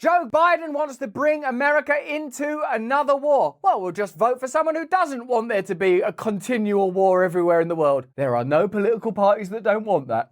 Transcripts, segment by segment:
Joe Biden wants to bring America into another war. Well, we'll just vote for someone who doesn't want there to be a continual war everywhere in the world. There are no political parties that don't want that.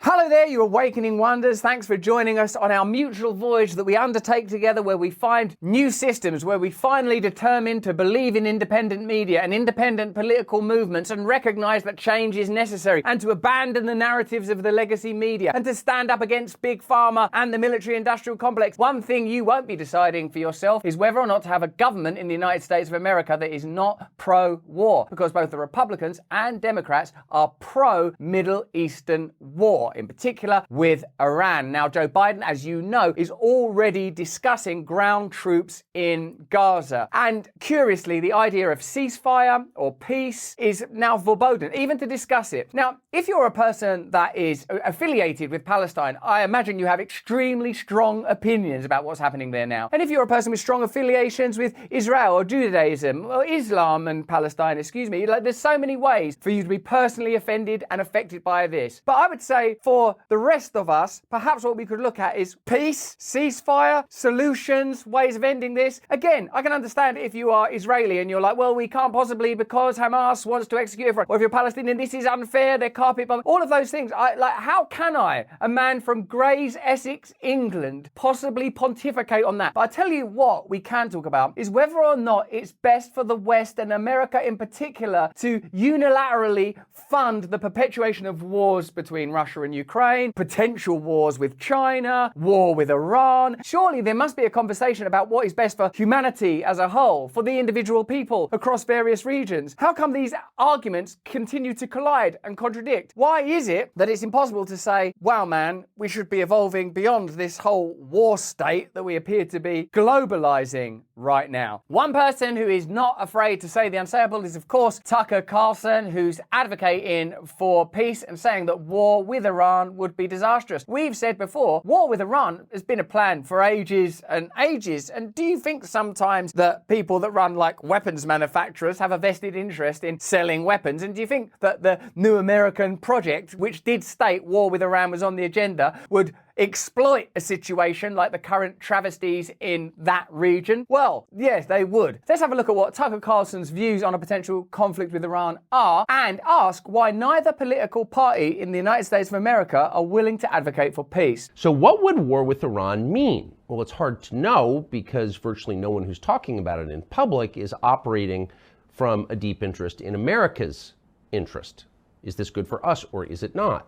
Hello there, you awakening wonders. Thanks for joining us on our mutual voyage that we undertake together, where we find new systems, where we finally determine to believe in independent media and independent political movements and recognize that change is necessary, and to abandon the narratives of the legacy media and to stand up against big pharma and the military-industrial complex. One thing you won't be deciding for yourself is whether or not to have a government in the United States of America that is not pro-war, because both the Republicans and Democrats are pro-Middle Eastern war, in particular with Iran. Now, Joe Biden, as you know, is already discussing ground troops in Gaza. And curiously, the idea of ceasefire or peace is now verboten, even to discuss it. Now, if you're a person that is affiliated with Palestine, I imagine you have extremely strong opinions about what's happening there now. And if you're a person with strong affiliations with Israel or Judaism or Islam and Palestine, there's so many ways for you to be personally offended and affected by this. But I would say for the rest of us, perhaps what we could look at is peace, ceasefire, solutions, ways of ending this. Again, I can understand if you are Israeli and you're like, well, we can't possibly because Hamas wants to execute everyone. Or if you're Palestinian, this is unfair, they're carpet bombing. All of those things. How can I, a man from Grays, Essex, England, possibly pontificate on that? But I tell you what we can talk about is whether or not it's best for the West and America in particular to unilaterally fund the perpetuation of wars between Russia and Ukraine, potential wars with China, war with Iran. Surely there must be a conversation about what is best for humanity as a whole, for the individual people across various regions. How come these arguments continue to collide and contradict? Why is it that it's impossible to say, wow, man, we should be evolving beyond this whole war state that we appear to be globalizing right now? One person who is not afraid to say the unsayable is, of course, Tucker Carlson, who's advocating for peace and saying that war with Iran would be disastrous. We've said before, war with Iran has been a plan for ages and ages. And do you think sometimes that people that run like weapons manufacturers have a vested interest in selling weapons? And do you think that the new American project, which did state war with Iran was on the agenda, would exploit a situation like the current travesties in that region? Well, yes, they would. Let's have a look at what Tucker Carlson's views on a potential conflict with Iran are and ask why neither political party in the United States of America are willing to advocate for peace. So what would war with Iran mean? Well, it's hard to know because virtually no one who's talking about it in public is operating from a deep interest in America's interest. Is this good for us or is it not?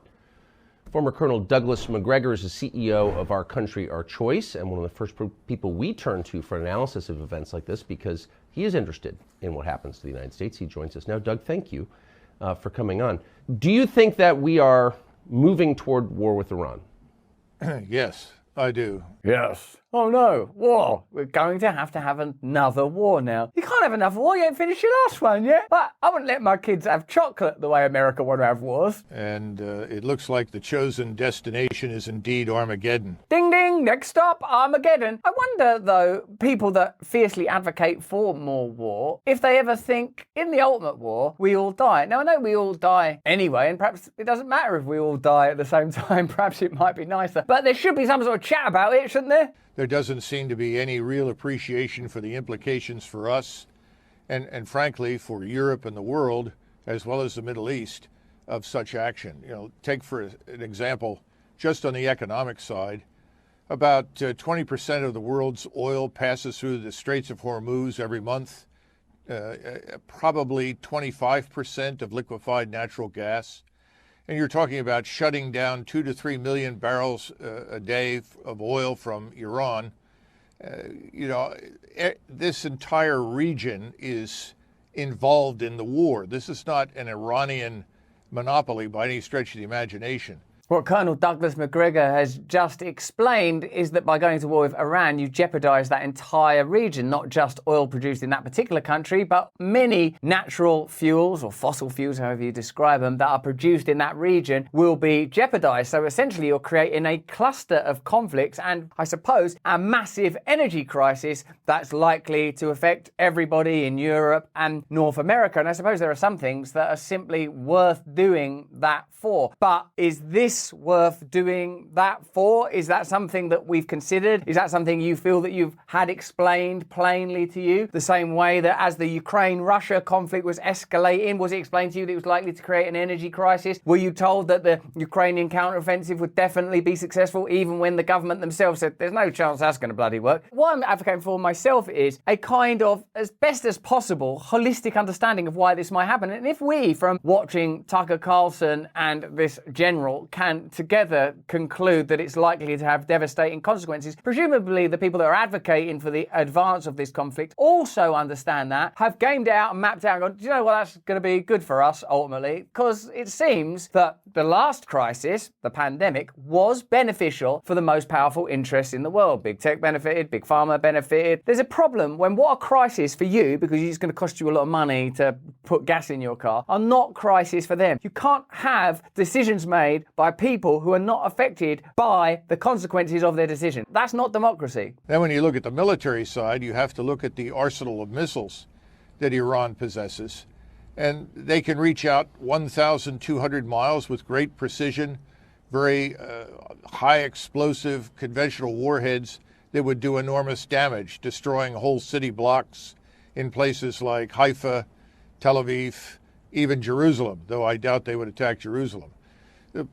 Former Colonel Douglas Macgregor is the CEO of Our Country, Our Choice, and one of the first people we turn to for analysis of events like this because he is interested in what happens to the United States. He joins us now. Doug, thank you for coming on. Do you think that we are moving toward war with Iran? Yes, I do. Yes. Oh no, war. We're going to have another war now. You can't have another war, you ain't finished your last one yet. But I wouldn't let my kids have chocolate the way America want to have wars. And it looks like the chosen destination is indeed Armageddon. Ding ding, next stop, Armageddon. I wonder though, people that fiercely advocate for more war, if they ever think in the ultimate war, we all die. Now I know we all die anyway, and perhaps it doesn't matter if we all die at the same time, perhaps it might be nicer. But there should be some sort of chat about it, shouldn't there? There doesn't seem to be any real appreciation for the implications for us and frankly for Europe and the world, as well as the Middle East, of such action. You know, take for an example, just on the economic side, about 20% of the world's oil passes through the Straits of Hormuz every month, probably 25% of liquefied natural gas. And you're talking about shutting down 2 to 3 million barrels a day of oil from Iran. This entire region is involved in the war. This is not an Iranian monopoly by any stretch of the imagination. What Colonel Douglas Macgregor has just explained is that by going to war with Iran, you jeopardize that entire region, not just oil produced in that particular country, but many natural fuels or fossil fuels, however you describe them, that are produced in that region will be jeopardized. So essentially you're creating a cluster of conflicts and, I suppose, a massive energy crisis that's likely to affect everybody in Europe and North America. And I suppose there are some things that are simply worth doing that for. But is this price worth doing that for? Is that something that we've considered? Is that something you feel that you've had explained plainly to you? The same way that as the Ukraine-Russia conflict was escalating, was it explained to you that it was likely to create an energy crisis? Were you told that the Ukrainian counteroffensive would definitely be successful, even when the government themselves said there's no chance that's going to bloody work? What I'm advocating for myself is a kind of, as best as possible, holistic understanding of why this might happen. And if we, from watching Tucker Carlson and this general, can together conclude that it's likely to have devastating consequences, presumably the people that are advocating for the advance of this conflict also understand that, have gamed it out and mapped out and gone, do you know what, that's going to be good for us ultimately? Because it seems that the last crisis, the pandemic, was beneficial for the most powerful interests in the world. Big tech benefited, big pharma benefited. There's a problem when what a crisis for you, because it's going to cost you a lot of money to put gas in your car, are not crisis for them. You can't have decisions made by people who are not affected by the consequences of their decision. That's not democracy. Then when you look at the military side, you have to look at the arsenal of missiles that Iran possesses. And they can reach out 1,200 miles with great precision, very high explosive conventional warheads that would do enormous damage, destroying whole city blocks in places like Haifa, Tel Aviv, even Jerusalem, though I doubt they would attack Jerusalem.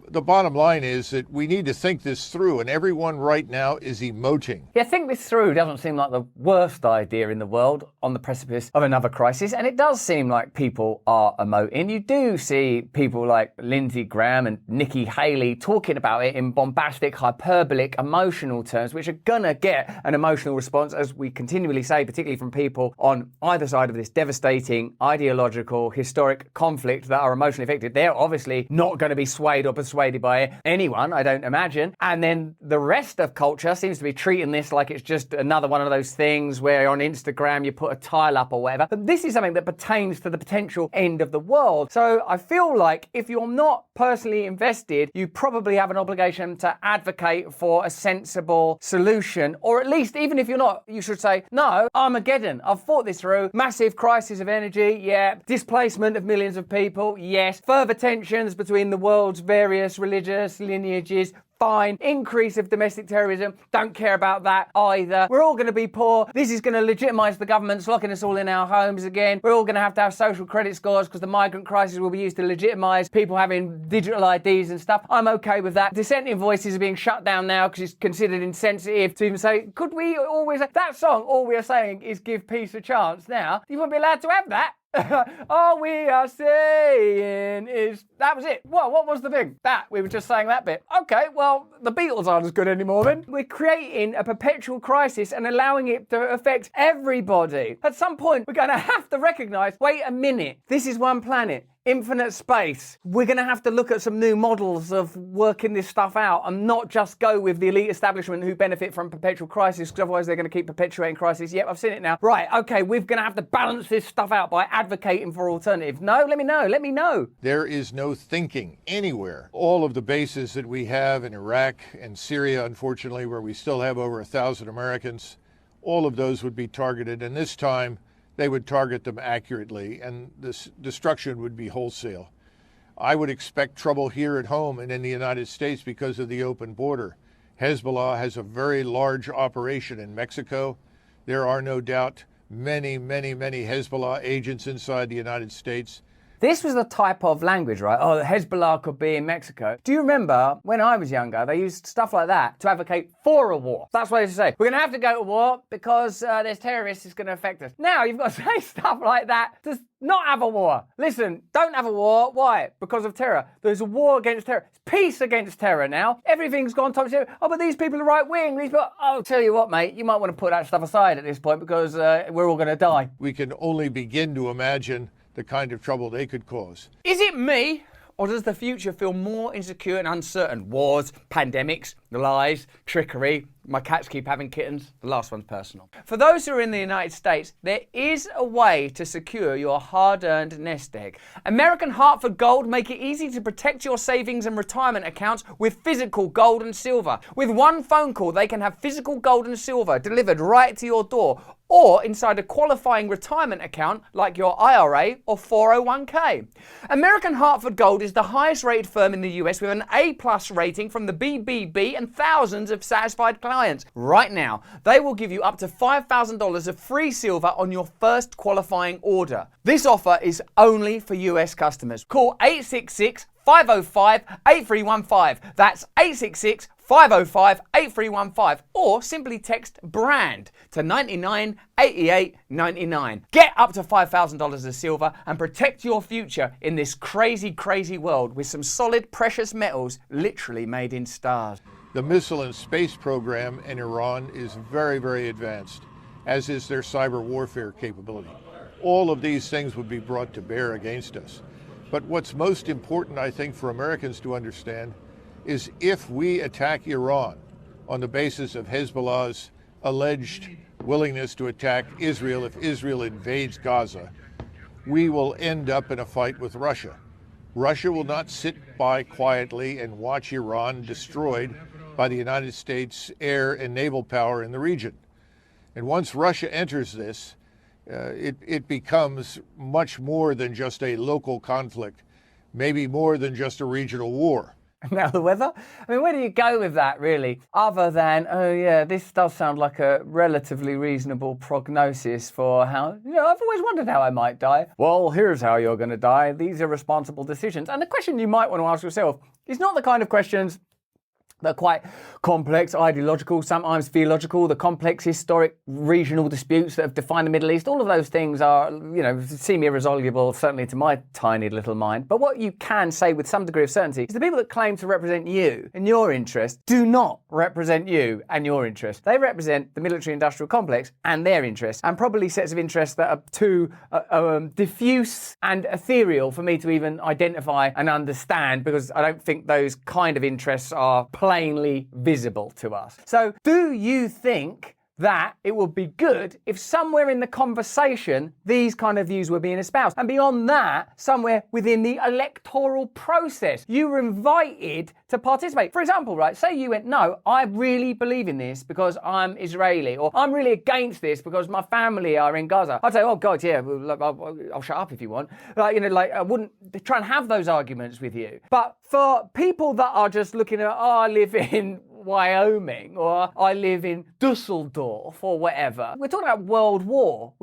The bottom line is that we need to think this through, and everyone right now is emoting. Yeah, think this through doesn't seem like the worst idea in the world on the precipice of another crisis, and it does seem like people are emoting. You do see people like Lindsey Graham and Nikki Haley talking about it in bombastic, hyperbolic, emotional terms, which are gonna get an emotional response, as we continually say, particularly from people on either side of this devastating, ideological, historic conflict that are emotionally affected. They're obviously not going to be swayed or persuaded by anyone, I don't imagine. And then the rest of culture seems to be treating this like it's just another one of those things where on Instagram you put a tile up or whatever. But this is something that pertains to the potential end of the world. So I feel like if you're not personally invested, you probably have an obligation to advocate for a sensible solution, or at least, even if you're not, you should say, no, Armageddon, I've thought this through. Massive crisis of energy, yeah. Displacement of millions of people, yes. Further tensions between the world's various religious lineages, fine. Increase of domestic terrorism, don't care about that either. We're all going to be poor. This is going to legitimise the governments locking us all in our homes again. We're all going to have social credit scores because the migrant crisis will be used to legitimise people having digital IDs and stuff. I'm okay with that. Dissenting voices are being shut down now because it's considered insensitive to even say, could we always... That song, all we are saying is give peace a chance. Now, you wouldn't be allowed to have that. All we are saying is... That was it. Well, what was the thing? That. We were just saying that bit. Okay, well, the Beatles aren't as good anymore then. We're creating a perpetual crisis and allowing it to affect everybody. At some point, we're going to have to recognise, wait a minute, this is one planet. Infinite space. We're going to have to look at some new models of working this stuff out and not just go with the elite establishment who benefit from perpetual crisis, because otherwise they're going to keep perpetuating crisis. Yep, I've seen it now. Right, okay, we're going to have to balance this stuff out by advocating for alternatives. No, let me know. There is no thinking anywhere. All of the bases that we have in Iraq and Syria, unfortunately, where we still have over 1,000 Americans, all of those would be targeted, and this time they would target them accurately, and this destruction would be wholesale. I would expect trouble here at home and in the United States because of the open border. Hezbollah has a very large operation in Mexico. There are no doubt many Hezbollah agents inside the United States. This was the type of language, right? Oh, Hezbollah could be in Mexico. Do you remember when I was younger, they used stuff like that to advocate for a war? That's what they used to say. We're going to have to go to war because there's terrorists, it's going to affect us. Now you've got to say stuff like that to not have a war. Listen, don't have a war. Why? Because of terror. There's a war against terror. It's peace against terror now. Everything's gone topsy. Oh, but these people are right wing. These people... I'll tell you what, mate, you might want to put that stuff aside at this point because we're all going to die. We can only begin to imagine the kind of trouble they could cause. Is it me, or does the future feel more insecure and uncertain? Wars, pandemics, lies, trickery. My cats keep having kittens. The last one's personal. For those who are in the United States, there is a way to secure your hard-earned nest egg. American Hartford Gold make it easy to protect your savings and retirement accounts with physical gold and silver. With one phone call, they can have physical gold and silver delivered right to your door, or inside a qualifying retirement account like your IRA or 401k. American Hartford Gold is the highest rated firm in the US with an A+ rating from the BBB and thousands of satisfied clients. Right now, they will give you up to $5,000 of free silver on your first qualifying order. This offer is only for US customers. Call 866-505-8315. That's 866-505-8315, or simply text BRAND to 998899. Get up to $5,000 of silver and protect your future in this crazy, crazy world with some solid precious metals literally made in stars. The missile and space program in Iran is very, very advanced, as is their cyber warfare capability. All of these things would be brought to bear against us. But what's most important, I think, for Americans to understand is if we attack Iran on the basis of Hezbollah's alleged willingness to attack Israel if Israel invades Gaza, we will end up in a fight with Russia. Russia will not sit by quietly and watch Iran destroyed by the United States air and naval power in the region. And once Russia enters this, it becomes much more than just a local conflict, maybe more than just a regional war. Now the weather? I mean, where do you go with that, really? Other than, oh yeah, this does sound like a relatively reasonable prognosis for how, I've always wondered how I might die. Well, here's how you're going to die. These are responsible decisions. And the question you might want to ask yourself is not the kind of questions that are quite complex, ideological, sometimes theological, the complex historic regional disputes that have defined the Middle East. All of those things are, seem irresolvable, certainly to my tiny little mind. But what you can say with some degree of certainty is the people that claim to represent you and your interests do not represent you and your interests. They represent the military-industrial complex and their interests, and probably sets of interests that are too diffuse and ethereal for me to even identify and understand, because I don't think those kind of interests are plainly visible to us. So do you think that it would be good if somewhere in the conversation these kind of views were being espoused, and beyond that, somewhere within the electoral process, you were invited to participate? For example, right, say you went, no, I really believe in this because I'm Israeli, or I'm really against this because my family are in Gaza. I'd say, oh God, yeah, I'll shut up if you want. I wouldn't try and have those arguments with you. But for people that are just looking at, I live in Wyoming, or I live in Dusseldorf, or whatever. We're talking about world war.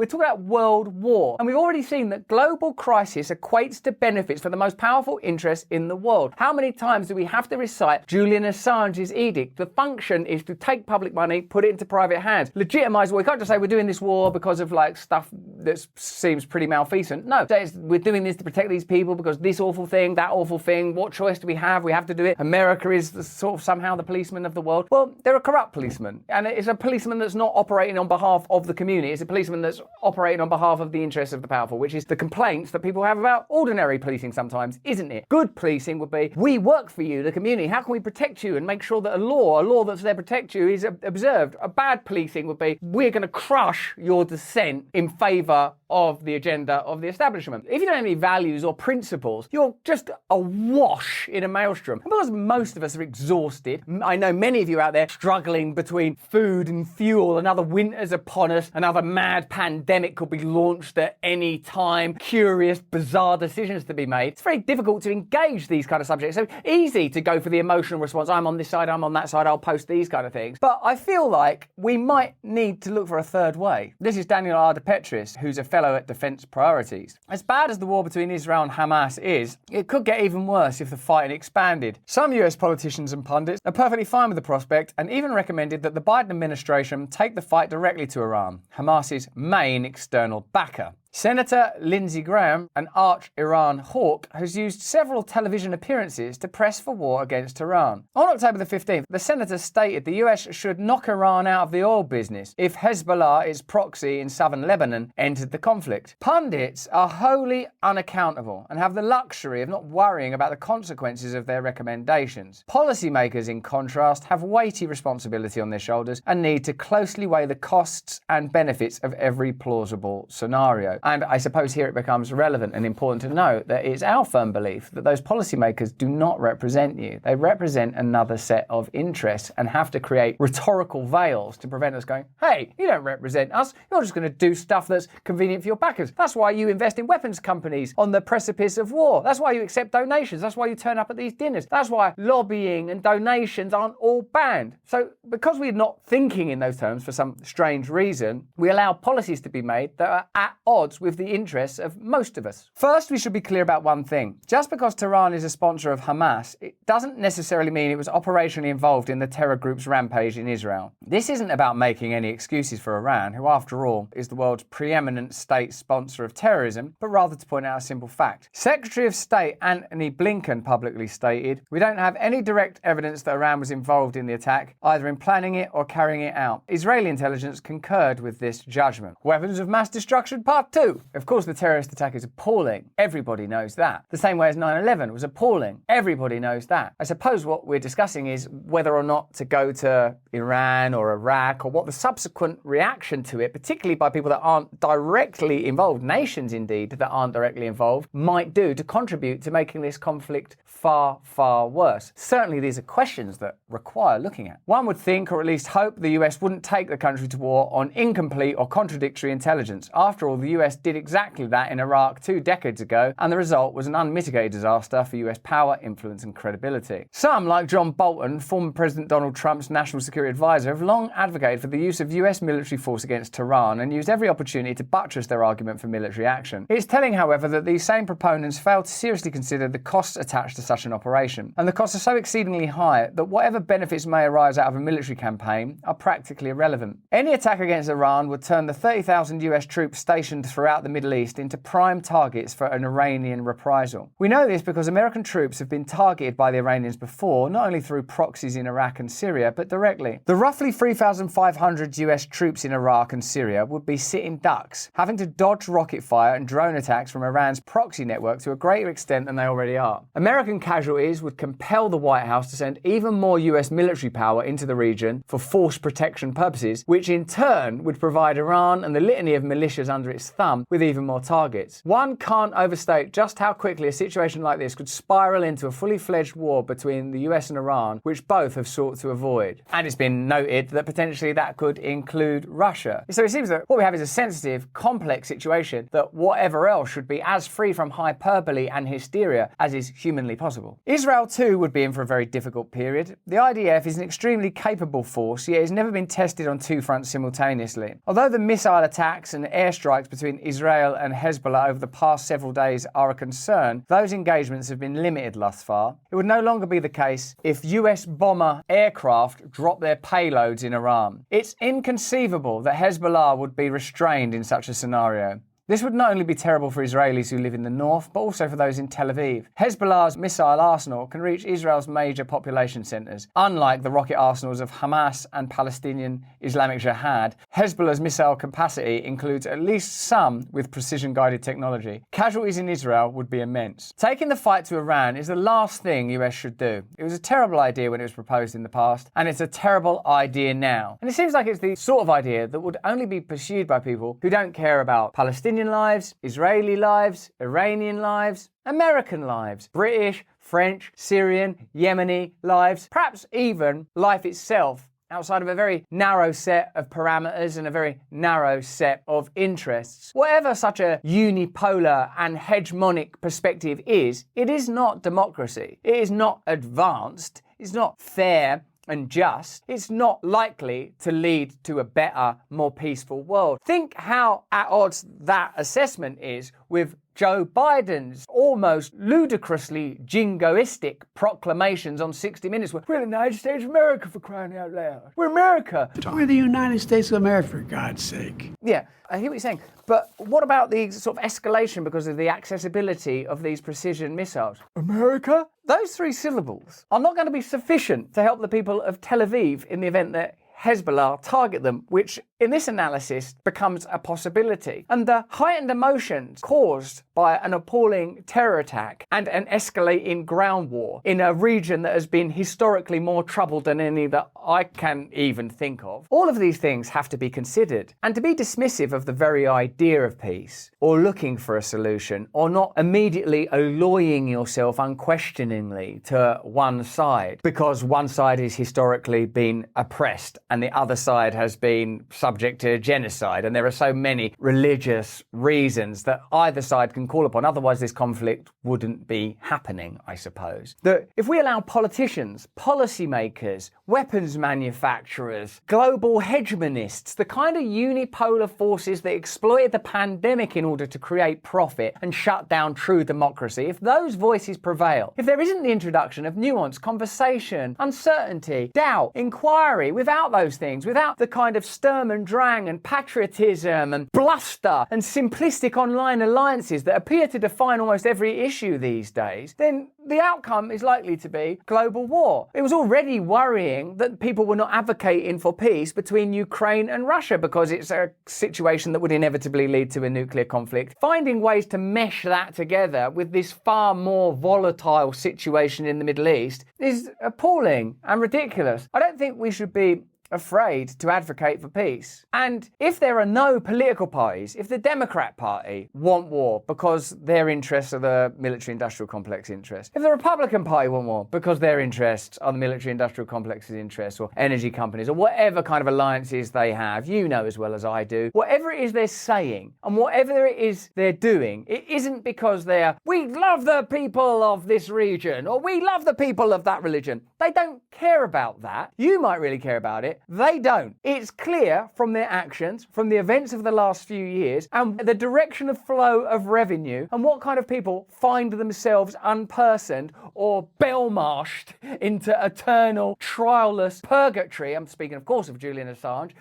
And we've already seen that global crisis equates to benefits for the most powerful interests in the world. How many times do we have to recite Julian Assange's edict? The function is to take public money, put it into private hands. Legitimize war. We can't just say we're doing this war because of stuff that seems pretty malfeasant. No, we're doing this to protect these people because this awful thing, that awful thing. What choice do we have? We have to do it. America is somehow the policeman of the world. Well, they're a corrupt policeman, and it's a policeman that's not operating on behalf of the community. It's a policeman that's operating on behalf of the interests of the powerful, which is the complaints that people have about ordinary policing sometimes, isn't it? Good policing would be, we work for you, the community. How can we protect you and make sure that a law that's there to protect you is observed? A bad policing would be, we're going to crush your dissent in favour of the agenda of the establishment. If you don't have any values or principles, you're just awash in a maelstrom. And because most of us are exhausted, I know many of you out there struggling between food and fuel, another winter's upon us, another mad pandemic could be launched at any time, curious, bizarre decisions to be made. It's very difficult to engage these kind of subjects. So easy to go for the emotional response. I'm on this side, I'm on that side, I'll post these kind of things. But I feel like we might need to look for a third way. This is Daniel R. DePetris, who's a fellow at Defence Priorities. As bad as the war between Israel and Hamas is, it could get even worse if the fighting expanded. Some US politicians and pundits are perfectly fine with the prospect and even recommended that the Biden administration take the fight directly to Iran, Hamas's main external backer. Senator Lindsey Graham, an arch Iran hawk, has used several television appearances to press for war against Iran. On October the 15th, the senator stated the US should knock Iran out of the oil business if Hezbollah, its proxy in southern Lebanon, entered the conflict. Pundits are wholly unaccountable and have the luxury of not worrying about the consequences of their recommendations. Policymakers, in contrast, have weighty responsibility on their shoulders and need to closely weigh the costs and benefits of every plausible scenario. And I suppose here it becomes relevant and important to note that it's our firm belief that those policymakers do not represent you. They represent another set of interests and have to create rhetorical veils to prevent us going, hey, you don't represent us. You're just going to do stuff that's convenient for your backers. That's why you invest in weapons companies on the precipice of war. That's why you accept donations. That's why you turn up at these dinners. That's why lobbying and donations aren't all banned. So because we're not thinking in those terms for some strange reason, we allow policies to be made that are at odds with the interests of most of us. First, we should be clear about one thing. Just because Tehran is a sponsor of Hamas, it doesn't necessarily mean it was operationally involved in the terror group's rampage in Israel. This isn't about making any excuses for Iran, who after all is the world's preeminent state sponsor of terrorism, but rather to point out a simple fact. Secretary of State Antony Blinken publicly stated, "We don't have any direct evidence that Iran was involved in the attack, either in planning it or carrying it out." Israeli intelligence concurred with this judgment. Weapons of mass destruction part 2. Of course, the terrorist attack is appalling. Everybody knows that. The same way as 9/11 was appalling. Everybody knows that. I suppose what we're discussing is whether or not to go to Iran or Iraq, or what the subsequent reaction to it, particularly by people that aren't directly involved, nations indeed that aren't directly involved, might do to contribute to making this conflict far, far worse. Certainly these are questions that require looking at. One would think, or at least hope, the US wouldn't take the country to war on incomplete or contradictory intelligence. After all, the US did exactly that in Iraq 2 decades ago, and the result was an unmitigated disaster for US power, influence and credibility. Some, like John Bolton, former President Donald Trump's national security advisor, have long advocated for the use of US military force against Tehran and used every opportunity to buttress their argument for military action. It's telling, however, that these same proponents fail to seriously consider the costs attached to such an operation. And the costs are so exceedingly high that whatever benefits may arise out of a military campaign are practically irrelevant. Any attack against Iran would turn the 30,000 US troops stationed throughout the Middle East into prime targets for an Iranian reprisal. We know this because American troops have been targeted by the Iranians before, not only through proxies in Iraq and Syria, but directly. The roughly 3,500 US troops in Iraq and Syria would be sitting ducks, having to dodge rocket fire and drone attacks from Iran's proxy network to a greater extent than they already are. American casualties would compel the White House to send even more US military power into the region for force protection purposes, which in turn would provide Iran and the litany of militias under its thumb with even more targets. One can't overstate just how quickly a situation like this could spiral into a fully fledged war between the US and Iran, which both have sought to avoid. And it's been noted that potentially that could include Russia. So it seems that what we have is a sensitive, complex situation that whatever else should be as free from hyperbole and hysteria as is humanly possible. Israel too would be in for a very difficult period. The IDF is an extremely capable force, yet it's never been tested on 2 fronts simultaneously. Although the missile attacks and airstrikes between Israel and Hezbollah over the past several days are a concern, those engagements have been limited thus far. It would no longer be the case if US bomber aircraft drop their payloads in Iran. It's inconceivable that Hezbollah would be restrained in such a scenario. This would not only be terrible for Israelis who live in the north, but also for those in Tel Aviv. Hezbollah's missile arsenal can reach Israel's major population centres. Unlike the rocket arsenals of Hamas and Palestinian Islamic Jihad, Hezbollah's missile capacity includes at least some with precision-guided technology. Casualties in Israel would be immense. Taking the fight to Iran is the last thing US should do. It was a terrible idea when it was proposed in the past, and it's a terrible idea now. And it seems like it's the sort of idea that would only be pursued by people who don't care about Palestinian lives, Israeli lives, Iranian lives, American lives, British, French, Syrian, Yemeni lives, perhaps even life itself, outside of a very narrow set of parameters and a very narrow set of interests. Whatever such a unipolar and hegemonic perspective is, it is not democracy. It is not advanced. It's not fair and just. It's not likely to lead to a better, more peaceful world. Think how at odds that assessment is with Joe Biden's almost ludicrously jingoistic proclamations on 60 Minutes. We're the United States of America, for crying out loud. We're America. We're the United States of America, for God's sake. Yeah, I hear what you're saying. But what about the sort of escalation because of the accessibility of these precision missiles? America? Those 3 syllables are not going to be sufficient to help the people of Tel Aviv in the event that Hezbollah target them, which in this analysis becomes a possibility. And the heightened emotions caused by an appalling terror attack and an escalating ground war in a region that has been historically more troubled than any that I can even think of. All of these things have to be considered. And to be dismissive of the very idea of peace, or looking for a solution, or not immediately alloying yourself unquestioningly to one side, because one side has historically been oppressed and the other side has been subject to genocide, and there are so many religious reasons that either side can call upon, otherwise this conflict wouldn't be happening, I suppose. That if we allow politicians, policymakers, weapons manufacturers, global hegemonists, the kind of unipolar forces that exploited the pandemic in order to create profit and shut down true democracy, if those voices prevail, if there isn't the introduction of nuance, conversation, uncertainty, doubt, inquiry, without those things, without the kind of Sturm and Drang and patriotism and bluster and simplistic online alliances that appear to define almost every issue these days, then the outcome is likely to be global war. It was already worrying that people were not advocating for peace between Ukraine and Russia because it's a situation that would inevitably lead to a nuclear conflict. Finding ways to mesh that together with this far more volatile situation in the Middle East is appalling and ridiculous. I don't think we should be afraid to advocate for peace. And if there are no political parties, if the Democrat Party want war because their interests are the military-industrial complex interests, if the Republican Party want war because their interests are the military-industrial complex's interests, or energy companies, or whatever kind of alliances they have, you know as well as I do, whatever it is they're saying and whatever it is they're doing, it isn't because we love the people of this region or we love the people of that religion. They don't care about that. You might really care about it. They don't. It's clear from their actions, from the events of the last few years, and the direction of flow of revenue, and what kind of people find themselves unpersoned or bell-marshed into eternal, trialless purgatory. I'm speaking, of course, of Julian Assange.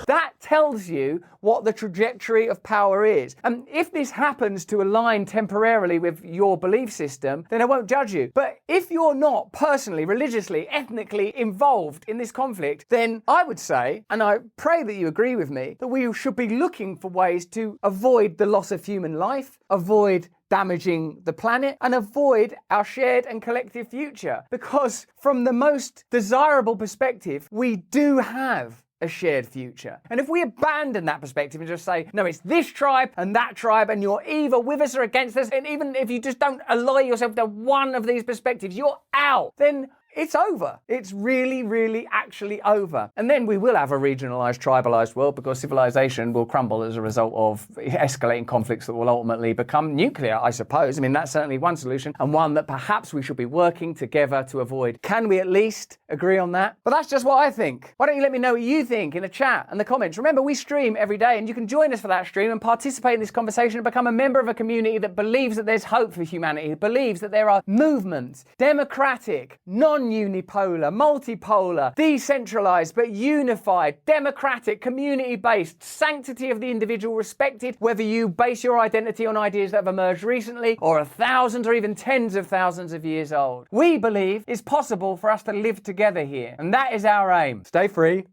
That tells you what the trajectory of power is. And if this happens to align temporarily with your belief system, then I won't judge you. But if you're not personally, religiously, ethnically involved in this conflict, then I would say, and I pray that you agree with me, that we should be looking for ways to avoid the loss of human life, avoid damaging the planet, and avoid our shared and collective future. Because from the most desirable perspective, we do have a shared future. And if we abandon that perspective and just say, no, it's this tribe, and you're either with us or against us, and even if you just don't ally yourself to one of these perspectives, you're out, then it's over. It's really, really actually over. And then we will have a regionalized, tribalized world because civilization will crumble as a result of escalating conflicts that will ultimately become nuclear, I suppose. I mean, that's certainly one solution, and one that perhaps we should be working together to avoid. Can we at least agree on that? But that's just what I think. Why don't you let me know what you think in the chat and the comments? Remember, we stream every day, and you can join us for that stream and participate in this conversation and become a member of a community that believes that there's hope for humanity, believes that there are movements, democratic, non-unipolar, multipolar, decentralized but unified, democratic, community-based, sanctity of the individual respected, whether you base your identity on ideas that have emerged recently or are thousands or even tens of thousands of years old. We believe it's possible for us to live together here, and that is our aim. Stay free.